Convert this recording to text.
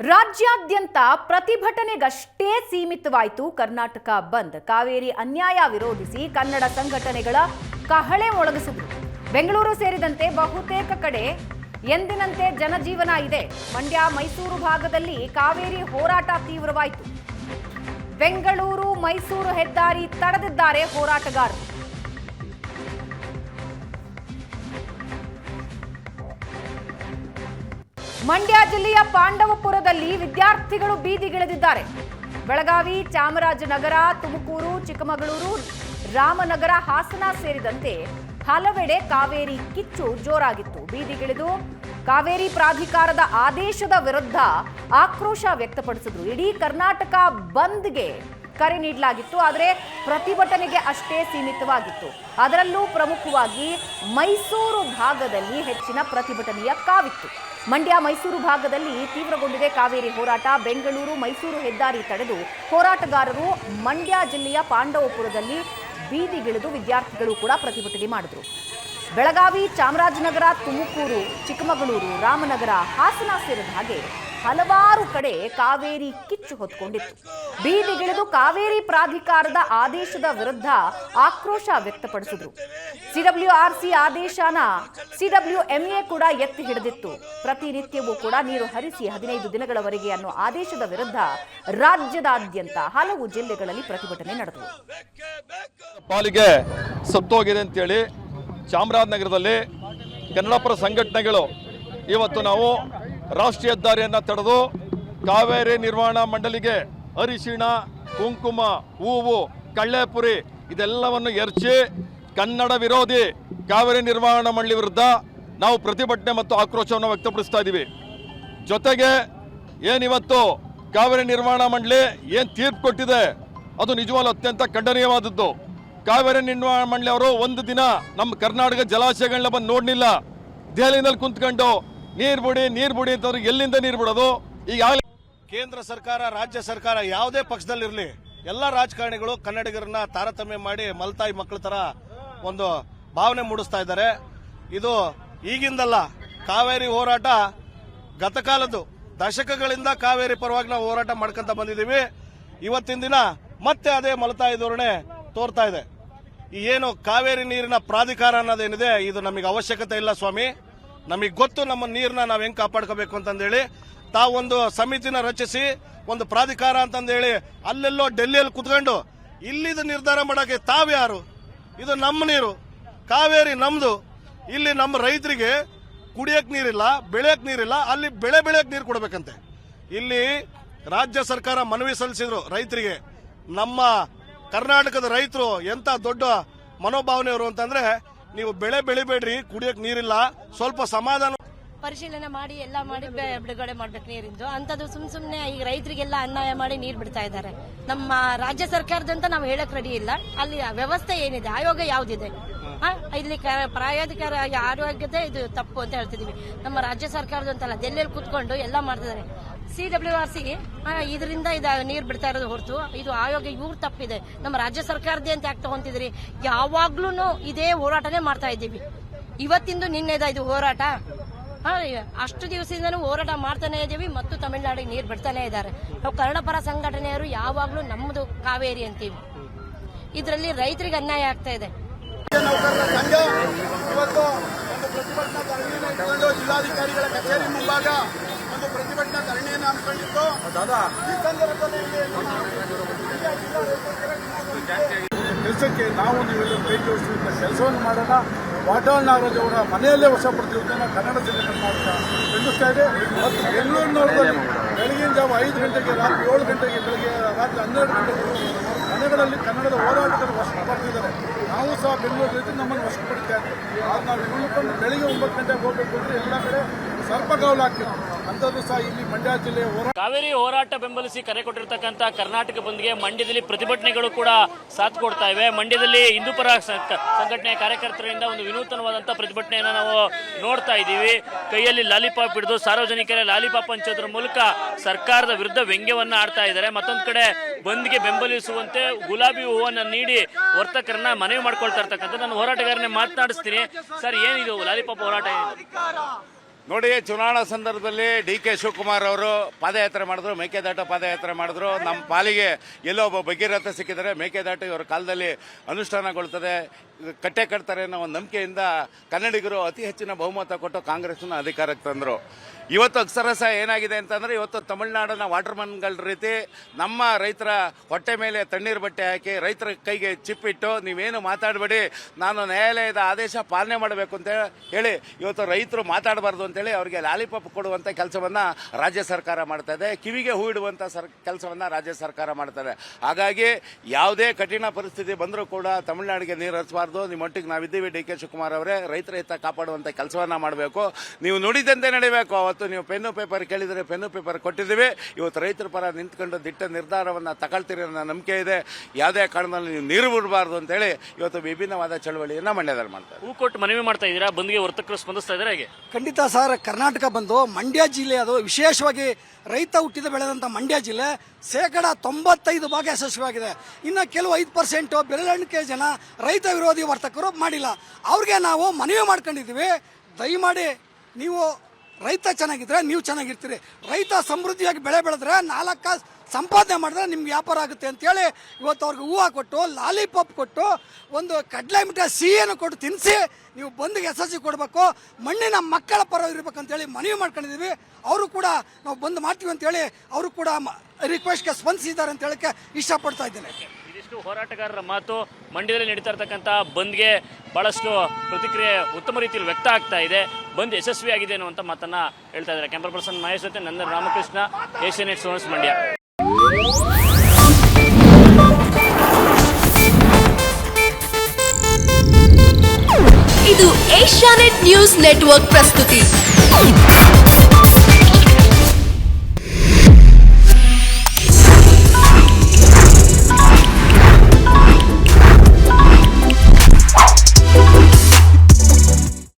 ರಾಜ್ಯಾದ್ಯಂತ ಪ್ರತಿಭಟನೆಗಷ್ಟೇ ಸೀಮಿತವಾಯಿತು ಕರ್ನಾಟಕ ಬಂದ್. ಕಾವೇರಿ ಅನ್ಯಾಯ ವಿರೋಧಿಸಿ ಕನ್ನಡ ಸಂಘಟನೆಗಳ ಕಹಳೆ ಮೊಳಗಿಸಿದ್ರು. ಬೆಂಗಳೂರು ಸೇರಿದಂತೆ ಬಹುತೇಕ ಕಡೆ ಎಂದಿನಂತೆ ಜನಜೀವನ ಇದೆ. ಮಂಡ್ಯ ಮೈಸೂರು ಭಾಗದಲ್ಲಿ ಕಾವೇರಿ ಹೋರಾಟ ತೀವ್ರವಾಯಿತು. ಬೆಂಗಳೂರು ಮೈಸೂರು ಹೆದ್ದಾರಿ ತಡೆದಿದ್ದಾರೆ ಹೋರಾಟಗಾರರು. ಮಂಡ್ಯ ಜಿಲ್ಲೆಯ ಪಾಂಡವಪುರದಲ್ಲಿ ವಿದ್ಯಾರ್ಥಿಗಳು ಬೀದಿಗಿಳಿದಿದ್ದಾರೆ. ಬೆಳಗಾವಿ, ಚಾಮರಾಜನಗರ, ತುಮಕೂರು, ಚಿಕ್ಕಮಗಳೂರು, ರಾಮನಗರ, ಹಾಸನ ಸೇರಿದಂತೆ ಹಲವೆಡೆ ಕಾವೇರಿ ಕಿಚ್ಚು ಜೋರಾಗಿತ್ತು. ಬೀದಿಗಿಳಿದು ಕಾವೇರಿ ಪ್ರಾಧಿಕಾರದ ಆದೇಶದ ವಿರುದ್ಧ ಆಕ್ರೋಶ ವ್ಯಕ್ತಪಡಿಸಿದ್ರು. ಇಡೀ ಕರ್ನಾಟಕ ಬಂದ್ಗೆ ಕರೆ ನೀಡಲಾಗಿತ್ತು, ಆದರೆ ಪ್ರತಿಭಟನೆಗೆ ಅಷ್ಟೇ ಸೀಮಿತವಾಗಿತ್ತು. ಅದರಲ್ಲೂ ಪ್ರಮುಖವಾಗಿ ಮೈಸೂರು ಭಾಗದಲ್ಲಿ ಹೆಚ್ಚಿನ ಪ್ರತಿಭಟನೆಯ ಕಾವಿತ್ತು. ಮಂಡ್ಯ ಮೈಸೂರು ಭಾಗದಲ್ಲಿ ತೀವ್ರಗೊಂಡಿದೆ ಕಾವೇರಿ ಹೋರಾಟ. ಬೆಂಗಳೂರು ಮೈಸೂರು ಹೆದ್ದಾರಿ ತಡೆದು ಹೋರಾಟಗಾರರು ಮಂಡ್ಯ ಜಿಲ್ಲೆಯ ಪಾಂಡವಪುರದಲ್ಲಿ ಬೀದಿಗಿಳಿದು ವಿದ್ಯಾರ್ಥಿಗಳು ಕೂಡ ಪ್ರತಿಭಟನೆ ಮಾಡಿದ್ರು. ಬೆಳಗಾವಿ, ಚಾಮರಾಜನಗರ, ತುಮಕೂರು, ಚಿಕ್ಕಮಗಳೂರು, ರಾಮನಗರ, ಹಾಸನ ಸೇರಿದ ಹಾಗೆ ಹಲವಾರು ಕಡೆ ಕಾವೇರಿ ಕಿಚ್ಚು ಹೊತ್ಕೊಂಡಿತ್ತು. ಬೀದಿಗಿಳಿದು ಕಾವೇರಿ ಪ್ರಾಧಿಕಾರದ ಆದೇಶದ ವಿರುದ್ಧ ಆಕ್ರೋಶ ವ್ಯಕ್ತಪಡಿಸಿದ್ರು. ಸಿಡಬ್ಲ್ಯೂಆರ್ಸಿ ಆದೇಶನ ಸಿಡಬ್ಲ್ಯೂಎಂಎ ಕೂಡ ಎತ್ತಿ ಹಿಡಿದಿತ್ತು. ಪ್ರತಿನಿತ್ಯವೂ ಕೂಡ ನೀರು ಹರಿಸಿ 15 ದಿನಗಳವರೆಗೆ ಅನ್ನೋ ಆದೇಶದ ವಿರುದ್ಧ ರಾಜ್ಯದಾದ್ಯಂತ ಹಲವು ಜಿಲ್ಲೆಗಳಲ್ಲಿ ಪ್ರತಿಭಟನೆ ನಡೆದವು. ಪಾಲಿಗೆ ಸತ್ತೋಗಿದೆ ಅಂತೇಳಿ ಚಾಮರಾಜನಗರದಲ್ಲಿ ಕನ್ನಡಪರ ಸಂಘಟನೆಗಳು ಇವತ್ತು ನಾವು ರಾಷ್ಟ್ರೀಯ ಹೆದ್ದಾರಿಯನ್ನು ತಡೆದು ಕಾವೇರಿ ನಿರ್ವಹಣಾ ಮಂಡಳಿಗೆ ಅರಿಶಿಣ, ಕುಂಕುಮ, ಹೂವು, ಕಳ್ಳೆಪುರಿ ಇದೆಲ್ಲವನ್ನು ಎರಚಿ ಕನ್ನಡ ವಿರೋಧಿ ಕಾವೇರಿ ನಿರ್ವಹಣಾ ಮಂಡಳಿ ವಿರುದ್ಧ ನಾವು ಪ್ರತಿಭಟನೆ ಮತ್ತು ಆಕ್ರೋಶವನ್ನು ವ್ಯಕ್ತಪಡಿಸ್ತಾ ಇದ್ದೀವಿ. ಜೊತೆಗೆ ಏನಿವತ್ತು ಕಾವೇರಿ ನಿರ್ವಹಣಾ ಮಂಡಳಿ ಏನು ತೀರ್ಪು ಕೊಟ್ಟಿದೆ ಅದು ನಿಜವಾಗ್ಲೂ ಅತ್ಯಂತ ಖಂಡನೀಯವಾದದ್ದು. ಕಾವೇರಿ ನಿರ್ವಹಣಾ ಮಂಡಳಿ ಅವರು ಒಂದು ದಿನ ನಮ್ಮ ಕರ್ನಾಟಕ ಜಲಾಶಯಗಳನ್ನ ಬಂದು ನೋಡಲಿಲ್ಲ. ದೆಹಲಿನಲ್ಲಿ ಕುಂತ್ಕೊಂಡು ನೀರು ಬಿಡಿ ಅಂತಂದ್ರೆ ಎಲ್ಲಿಂದ ನೀರು ಬಿಡೋದು? ಈಗಾಗಲೇ ಕೇಂದ್ರ ಸರ್ಕಾರ, ರಾಜ್ಯ ಸರ್ಕಾರ ಯಾವುದೇ ಪಕ್ಷದಲ್ಲಿರಲಿ ಎಲ್ಲ ರಾಜಕಾರಣಿಗಳು ಕನ್ನಡಿಗರನ್ನ ತಾರತಮ್ಯ ಮಾಡಿ ಮಲ್ತಾಯಿ ಮಕ್ಕಳ ತರ ಒಂದು ಭಾವನೆ ಮೂಡಿಸ್ತಾ ಇದ್ದಾರೆ. ಇದು ಈಗಿಂದಲ್ಲ, ಕಾವೇರಿ ಹೋರಾಟ ಗತಕಾಲದ್ದು. ದಶಕಗಳಿಂದ ಕಾವೇರಿ ಪರವಾಗಿ ನಾವು ಹೋರಾಟ ಮಾಡ್ಕೊಂತ ಬಂದಿದ್ದೀವಿ. ಇವತ್ತಿನ ದಿನ ಮತ್ತೆ ಅದೇ ಮಲತಾಯಿ ಧೋರಣೆ ತೋರ್ತಾ ಇದೆ. ಈ ಏನು ಕಾವೇರಿ ನೀರಿನ ಪ್ರಾಧಿಕಾರ ಅನ್ನೋದೇನಿದೆ ಇದು ನಮಗೆ ಅವಶ್ಯಕತೆ ಇಲ್ಲ ಸ್ವಾಮಿ. ನಮಗೆ ಗೊತ್ತು ನಮ್ಮ ನೀರನ್ನ ನಾವು ಹೆಂಗ್ ಕಾಪಾಡ್ಕೋಬೇಕು ಅಂತಂದೇಳಿ ತಾವೊಂದು ಸಮಿತಿನ ರಚಿಸಿ ಒಂದು ಪ್ರಾಧಿಕಾರ ಅಂತಂದೇಳಿ ಅಲ್ಲೆಲ್ಲೋ ಡೆಲ್ಲಿಯಲ್ಲಿ ಕುತ್ಕೊಂಡು ಇಲ್ಲಿದು ನಿರ್ಧಾರ ಮಾಡಕ್ಕೆ ತಾವ್ಯಾರು? ಇದು ನಮ್ಮ ನೀರು, ಕಾವೇರಿ ನಮ್ದು. ಇಲ್ಲಿ ನಮ್ಮ ರೈತರಿಗೆ ಕುಡಿಯಕ್ ನೀರಿಲ್ಲ, ಬೆಳೆಯಕ್ ನೀರಿಲ್ಲ, ಅಲ್ಲಿ ಬೆಳೆಯಕ್ ನೀರು ಕೊಡಬೇಕಂತೆ. ಇಲ್ಲಿ ರಾಜ್ಯ ಸರ್ಕಾರ ಮನವಿ ಸಲ್ಲಿಸಿದ್ರು ರೈತರಿಗೆ. ನಮ್ಮ ಕರ್ನಾಟಕದ ರೈತರು ಎಂತ ದೊಡ್ಡ ಮನೋಭಾವನೆಯವರು ಅಂತಂದ್ರೆ, ನೀವು ಬೆಳೆ ಬೆಳಿಬೇಡ್ರಿ, ಕುಡಿಯಕ್ ನೀರಿಲ್ಲ, ಸ್ವಲ್ಪ ಸಮಾಧಾನ ಪರಿಶೀಲನೆ ಮಾಡಿ ಎಲ್ಲ ಮಾಡಿ ಬಿಡುಗಡೆ ಮಾಡ್ಬೇಕು ನೀರಿಂದು. ಅಂತದ್ದು ಸುಮ್ನೆ ಈಗ ರೈತರಿಗೆಲ್ಲ ಅನ್ಯಾಯ ಮಾಡಿ ನೀರು ಬಿಡ್ತಾ ಇದ್ದಾರೆ. ನಮ್ಮ ರಾಜ್ಯ ಸರ್ಕಾರದಂತ ನಾವು ಹೇಳಕ್ ರೆಡಿ ಇಲ್ಲ. ಅಲ್ಲಿ ವ್ಯವಸ್ಥೆ ಏನಿದೆ, ಆಯೋಗ ಯಾವ್ದಿದೆ, ಇಲ್ಲಿ ಪ್ರಾಯೋಗಿಕ ಆರೋಗ್ಯತೆ ಇದು ತಪ್ಪು ಅಂತ ಹೇಳ್ತಿದೀವಿ. ನಮ್ಮ ರಾಜ್ಯ ಸರ್ಕಾರದಂತಲ್ಲ, ದೆಹಲಿಯಲ್ಲಿ ಕುತ್ಕೊಂಡು ಎಲ್ಲ ಮಾಡ್ತಿದ್ದಾರೆ. CWRC ಇದರಿಂದ ನೀರು ಬಿಡ್ತಾ ಇರೋದು ಹೊರತು ಇದು ಆಯೋಗ ಇವ್ರು ತಪ್ಪಿದೆ. ನಮ್ಮ ರಾಜ್ಯ ಸರ್ಕಾರದೇ ಅಂತ ಯಾಕೆ ತಗೊಂತಿದ್ರಿ? ಯಾವಾಗ್ಲೂ ಇದೇ ಹೋರಾಟನೇ ಮಾಡ್ತಾ ಇದ್ದೀವಿ. ಇವತ್ತಿಂದು ನಿನ್ನೆದ ಇದು ಹೋರಾಟ? ಅಷ್ಟು ದಿವಸದಿಂದನೂ ಹೋರಾಟ ಮಾಡ್ತಾನೆ ಇದ್ದೀವಿ ಮತ್ತು ತಮಿಳುನಾಡಿಗೆ ನೀರು ಬಿಡ್ತಾನೆ ಇದ್ದಾರೆ. ನಾವು ಕನ್ನಡ ಪರ ಸಂಘಟನೆಯವರು ಯಾವಾಗ್ಲೂ ನಮ್ಮದು ಕಾವೇರಿ ಅಂತೀವಿ. ಇದರಲ್ಲಿ ರೈತರಿಗೆ ಅನ್ಯಾಯ ಆಗ್ತಾ ಇದೆ. ಇವತ್ತು ಒಂದು ಪ್ರತಿಭಟನಾ ಧರಣಿಯನ್ನು ಇಟ್ಕೊಂಡು ಜಿಲ್ಲಾಧಿಕಾರಿಗಳ ಕಚೇರಿ ಮುಂಭಾಗ ಒಂದು ಪ್ರತಿಭಟನಾ ಧರಣಿಯನ್ನು ಹಮ್ಮಿಕೊಂಡಿದ್ದು, ಈ ಸಂದರ್ಭದಲ್ಲಿ ಕೆಲಸಕ್ಕೆ ನಾವು ನೀವೆಲ್ಲ ಕೈ ಜೋಡಿಸುವಂತ ಕೆಲಸವನ್ನು ಮಾಡೋಣ. ವಾಟಾಳ್ ನಾಗರಾಜ್ ಅವರ ಮನೆಯಲ್ಲೇ ಹೊಸ ಪ್ರತಿಭಟನೆ ಕನ್ನಡ ಜಿಲ್ಲೆ ಕರ್ನಾಟಕ ಖಂಡಿಸ್ತಾ ಇದೆ. ಮತ್ತು ಬೆಂಗಳೂರಿನವರಲ್ಲಿ ಬೆಳಗಿನ ಜಾವ 5 ಗಂಟೆಗೆ, ರಾತ್ರಿ 7 ಗಂಟೆಗೆ, ಬೆಳಗ್ಗೆ ರಾತ್ರಿ 12 ಗಂಟೆಗೆ ಮನೆಗಳಲ್ಲಿ ಕನ್ನಡದ ಹೋರಾಟಗಾರರು ವಶಪಡ್ತಿದ್ದಾರೆ. ನಾವು ಸಹ ಬೆಂಗಳೂರಲ್ಲಿ ನಮ್ಮನ್ನು ವಶಪಡಿತಾ ಇದ್ದೀವಿ. ಆಗ ನಾವು ಇಳ್ಕೊಂಡು ಬೆಳಿಗ್ಗೆ 9 ಗಂಟೆಗೆ ಹೋಗಬೇಕು ಅಂದ್ರೆ ಎಲ್ಲ ಕಡೆ ಸರ್ಪಗಾವಲಾಗ್ತಿದೆ. ಅಂಥದ್ದು ಸಹ ಇಲ್ಲಿ ಮಂಡ್ಯ ಜಿಲ್ಲೆಯ ಕಾವೇರಿ ಹೋರಾಟ ಬೆಂಬಲಿಸಿ ಕರೆ ಕೊಟ್ಟಿರ್ತಕ್ಕಂಥ ಕರ್ನಾಟಕ ಬಂದ್ಗೆ ಮಂಡ್ಯದಲ್ಲಿ ಪ್ರತಿಭಟನೆಗಳು ಕೂಡ ಸಾಥ್ ಕೊಡ್ತಾ ಇವೆ. ಮಂಡ್ಯದಲ್ಲಿ ಹಿಂದೂಪರ ಸಂಘಟನೆಯ ಕಾರ್ಯಕರ್ತರಿಂದ ಒಂದು ವಿನೂತನವಾದಂತಹ ಪ್ರತಿಭಟನೆಯನ್ನು ನಾವು ನೋಡ್ತಾ ಇದ್ದೀವಿ. ಕೈಯಲ್ಲಿ ಲಾಲಿಪಾಪ್ ಹಿಡಿದು ಸಾರ್ವಜನಿಕರ ಲಾಲಿಪಾಪ್ ಹಂಚೋದ್ರ ಮೂಲಕ ಸರ್ಕಾರದ ವಿರುದ್ಧ ವ್ಯಂಗ್ಯವನ್ನ ಆಡ್ತಾ ಇದ್ದಾರೆ. ಮತ್ತೊಂದು ಕಡೆ ಬಂದ್ಗೆ ಬೆಂಬಲಿಸುವಂತೆ ಗುಲಾಬಿ ಹೂವನ್ನು ನೀಡಿ ವರ್ತಕರನ್ನ ಮನವಿ ಮಾಡ್ಕೊಳ್ತಾ ಇರ್ತಕ್ಕಂಥ ನಾನು ಹೋರಾಟಗಾರನೇ ಮಾತನಾಡಿಸ್ತೀನಿ. ಸರ್, ಏನಿದು ಲಾಲಿಪಾಪ್ ಹೋರಾಟ? ನೋಡಿ, ಚುನಾವಣಾ ಸಂದರ್ಭದಲ್ಲಿ DK ಶಿವಕುಮಾರ್ ಅವರು ಪಾದಯಾತ್ರೆ ಮಾಡಿದ್ರು, ಮೇಕೆದಾಟು ಪಾದಯಾತ್ರೆ ಮಾಡಿದ್ರು. ನಮ್ಮ ಪಾಲಿಗೆ ಎಲ್ಲೋ ಒಬ್ಬ ಭಗೀರಥ ಸಿಕ್ಕಿದರೆ ಮೇಕೆದಾಟು ಇವರ ಕಾಲದಲ್ಲಿ ಅನುಷ್ಠಾನಗೊಳ್ತದೆ, ಕಟ್ಟೆ ಕಟ್ತಾರೆ ಅನ್ನೋ ಒಂದು ನಂಬಿಕೆಯಿಂದ ಕನ್ನಡಿಗರು ಅತಿ ಹೆಚ್ಚಿನ ಬಹುಮತ ಕೊಟ್ಟು ಕಾಂಗ್ರೆಸ್ನ ಅಧಿಕಾರಕ್ಕೆ ತಂದರು. ಇವತ್ತು ಅಕ್ಷರಸ ಏನಾಗಿದೆ ಅಂತಂದರೆ, ಇವತ್ತು ತಮಿಳುನಾಡಿನ ವಾಟರ್ಮನ್ಗಳ ರೀತಿ ನಮ್ಮ ರೈತರ ಹೊಟ್ಟೆ ಮೇಲೆ ತಣ್ಣೀರು ಬಟ್ಟೆ ಹಾಕಿ ರೈತರ ಕೈಗೆ ಚಿಪ್ಪಿಟ್ಟು ನೀವೇನು ಮಾತಾಡಬೇಡಿ, ನಾನು ನ್ಯಾಯಾಲಯದ ಆದೇಶ ಪಾಲನೆ ಮಾಡಬೇಕು ಅಂತ ಹೇಳಿ ಇವತ್ತು ರೈತರು ಮಾತಾಡಬಾರ್ದು ಅಂತೇಳಿ ಅವರಿಗೆ ಲಾಲಿಪಾಪ್ ಕೊಡುವಂಥ ಕೆಲಸವನ್ನು ರಾಜ್ಯ ಸರ್ಕಾರ ಮಾಡ್ತಾ ಇದೆ, ಕಿವಿಗೆ ಹೂ ಇಡುವಂಥ ಕೆಲಸವನ್ನು ರಾಜ್ಯ ಸರ್ಕಾರ ಮಾಡ್ತಾರೆ. ಹಾಗಾಗಿ ಯಾವುದೇ ಕಠಿಣ ಪರಿಸ್ಥಿತಿ ಬಂದರೂ ಕೂಡ ತಮಿಳುನಾಡಿಗೆ ನೀರು ಹರಿಸಬಾರ್ದು, ನಿಮ್ಮೊಟ್ಟಿಗೆ ನಾವಿದ್ದೀವಿ DK ಶಿವಕುಮಾರ್ ಅವರೇ, ರೈತರ ಹಿತ ಕಾಪಾಡುವಂಥ ಕೆಲಸವನ್ನು ಮಾಡಬೇಕು, ನೀವು ನುಡಿದಂತೆ ನಡಿಬೇಕು. ಅವತ್ತು ನೀವು ಪೆನ್ನು ಪೇಪರ್ ಕೇಳಿದರೆ ಪೆನ್ನು ಪೇಪರ್ ಕೊಟ್ಟಿದ್ದೀವಿ, ಇವತ್ತು ರೈತರ ಪರ ನಿಂತ್ಕೊಂಡು ದಿಟ್ಟ ನಿರ್ಧಾರವನ್ನು ತಗೊಳ್ತೀರಿ ಅನ್ನೋ ನಂಬಿಕೆ ಇದೆ. ಯಾವುದೇ ಕಾರಣದಲ್ಲಿ ನೀವು ನೀರು ಬಿಡಬಾರ್ದು ಅಂತೇಳಿ ಇವತ್ತು ವಿಭಿನ್ನವಾದ ಚಳವಳಿಯನ್ನು ಮಂಡ್ಯದಲ್ಲಿ ಮಾಡ್ತಾರೆ. ಹೂ ಕೊಟ್ಟು ಮನವಿ ಮಾಡ್ತಾ ಇದ್ದೀರಾ, ಬಂದ್ಗೆ ವರ್ತಕರು ಸ್ಪಂದಿಸ್ತಾ ಇದ್ದಾರೆ ಹೇಗೆ? ಖಂಡಿತ ಸರ್, ಕರ್ನಾಟಕ ಬಂದು ಮಂಡ್ಯ ಜಿಲ್ಲೆ, ಅದು ವಿಶೇಷವಾಗಿ ರೈತ ಹುಟ್ಟಿದ ಬೆಳೆದಂಥ ಮಂಡ್ಯ ಜಿಲ್ಲೆ 95% ಯಶಸ್ವಿಯಾಗಿದೆ. ಇನ್ನು ಕೆಲವು 5% ಬೆರಳೆಣಿಕೆ ಜನ ರೈತ ವಿರೋಧಿ ವರ್ತಕರು ಮಾಡಿಲ್ಲ. ಅವ್ರಿಗೆ ನಾವು ಮನವಿ ಮಾಡ್ಕೊಂಡಿದ್ದೀವಿ, ದಯಮಾಡಿ ನೀವು ರೈತ ಚೆನ್ನಾಗಿದ್ರೆ ನೀವು ಚೆನ್ನಾಗಿರ್ತೀರಿ, ರೈತ ಸಮೃದ್ಧಿಯಾಗಿ ಬೆಳೆ ಬೆಳೆದ್ರೆ 4 ಕಾಸು ಸಂಪಾದನೆ ಮಾಡಿದ್ರೆ ನಿಮ್ಗೆ ವ್ಯಾಪಾರ ಆಗುತ್ತೆ ಅಂತೇಳಿ ಇವತ್ತು ಅವ್ರಿಗೆ ಹೂವು ಕೊಟ್ಟು, ಲಾಲಿಪಾಪ್ ಕೊಟ್ಟು, ಒಂದು ಕಡಲೆ ಮಿಠಾಯಿ ಸಿಹಿಯನ್ನು ಕೊಟ್ಟು ತಿನ್ನಿಸಿ ನೀವು ಬಂದಿಗೆ ಯಶಸ್ವಿ ಕೊಡಬೇಕು, ಮಣ್ಣಿನ ಮಕ್ಕಳ ಪರ ಇರಬೇಕಂತೇಳಿ ಮನವಿ ಮಾಡ್ಕೊಂಡಿದ್ದೀವಿ. ಅವರು ಕೂಡ ನಾವು ಬಂದ್ ಮಾಡ್ತೀವಿ ಅಂತೇಳಿ ಅವರು ಕೂಡ ರಿಕ್ವೆಸ್ಟ್ಗೆ ಸ್ಪಂದಿಸಿದ್ದಾರೆ ಅಂತ ಹೇಳಕ್ಕೆ ಇಷ್ಟಪಡ್ತಾ ಇದ್ದೇನೆ. ಇದಿಷ್ಟು ಹೋರಾಟಗಾರರ ಮಾತು. ಮಂಡ್ಯದಲ್ಲಿ ನಡೀತಾ ಇರ್ತಕ್ಕಂಥ ಬಂದ್ಗೆ ಬಹಳಷ್ಟು ಪ್ರತಿಕ್ರಿಯೆ ಉತ್ತಮ ರೀತಿಯಲ್ಲಿ ವ್ಯಕ್ತ ಆಗ್ತಾ ಇದೆ, ಬಂದ್ ಯಶಸ್ವಿಯಾಗಿದೆ ಅನ್ನುವಂಥ ಮಾತನ್ನ ಹೇಳ್ತಾ ಇದ್ದಾರೆ. ಕ್ಯಾಮರಾ ಪರ್ಸನ್ ಮಹೇಶ್ ಜೊತೆ ನಂದನ್ ರಾಮಕೃಷ್ಣ, ಏಷ್ಯಾನೆಟ್ ಸೋನ್ಸ್ ಮಂಡ್ಯ. ಇದು ಏಷ್ಯಾನೆಟ್ ನ್ಯೂಸ್ ನೆಟ್ವರ್ಕ್ ಪ್ರಸ್ತುತಿ.